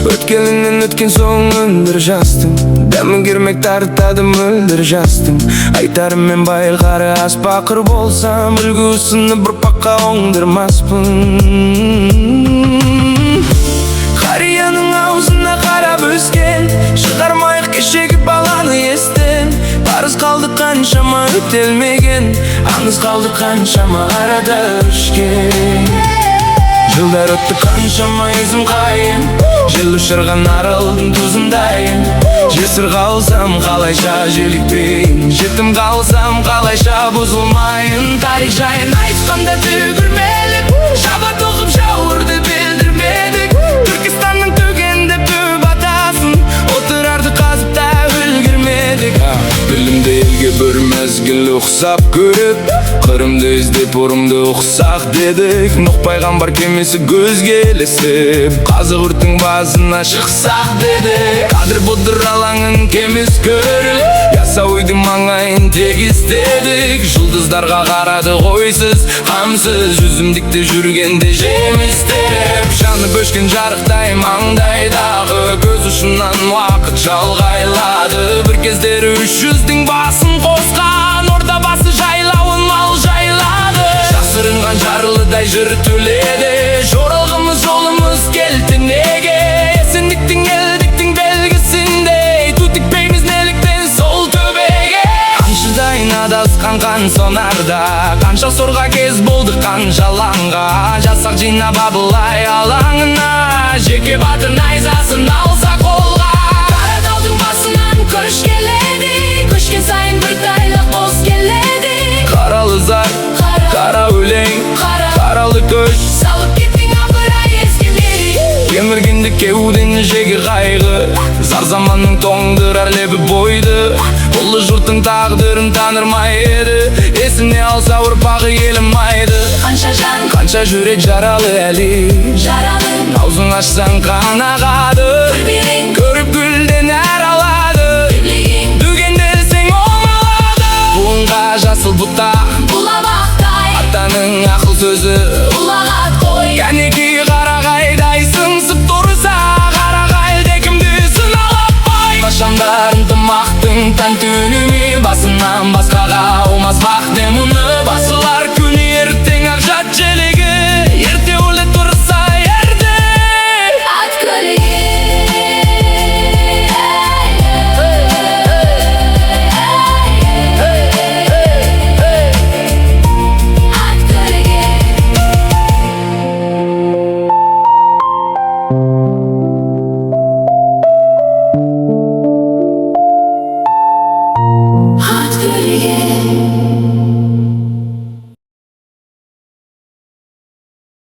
Өткеніңнен өткен соң өндір жастым, дәмін кермек тартады мөлдір жастым. Айтарым мен байқары аспақыр болсам, үлгі ұсынып ұрпаққа оңдырмаспын. Қарияның аузына қарап өскен, шығармайық кешегі баланы естен. Парыз қалды қаншама өтелмеген, аңыз қалды қаншама арада өшкен. Жылдар өтті қаншама өзім қайын, жел ұшырған аралдың тұзындайын. Жесір қалсам қалайша желікпейін, жетім қалсам қалайша бұзылмайын. Тарих жайын айтқанда төгірмелік, шабат оқып жауырды белдірмедік. Түркістанның төгенде төп атасын, отырарды қазып та үлгірмедік. Білімді елге бір мезгіл ұқсап көріп, қырымды іздеп ұрымды ұқсақ дедік. Нұқ пайғамбар кемесі көзге ілесіп, қазық өрттің басына шықсақ дедік. Қадір бұдыр алаңын кемес көріп, ясауидің маңайын тегістедік. Жұлдыздарға қарады қойсыз, қамсыз, жүзімдікте жүргенде жемістеп. Жаны көшкен жарықтай маңдайдағы, көз ұшынан уақыт жалғайлады. Бір кездері 300-дің басын қосқан, орда басы жайлауын мал жайлады. Жасырынған жарлыдай жыр төледі, жоралғымыз жолымыз келтінеге. Есендіктің елдіктің белгісіндей, ту тікпейміз неліктен сол төбеге. Қаншыдайын адасқан қан сонарда, қанша сорға кез болдық қанша лаңға. Жасақ жинап абылай алаңына, жеке батыр найзасын алса қолға. Қаратаудың басынан көш келеді, көшкен сайын бір тайлық бос келеді. Қаралы зар, қара өлең, қаралы көш, салып кеттің апырай ескелей. Кеміргенді кеуден жеге қайғы, зар заманның тоңдырар лебі бойды. Ұлы жұрттың тағдырын танырмай еді, есіне алса ұрпағы елімайды. Қанша жан, қанша жүрек жаралы әлі, жаралы. Аузың ашсаң қан ағады, көріп гүлден әр алады. Дүгенделсең оңалады, буынға жасыл бұта, атаның ақыл сөзі ұлағат қой. Кәнеки қарағайдай сыңсып тұрса, қарағайды кімді сыналап бай. Қашандар ынтымақтың тән түніме, басынан басқа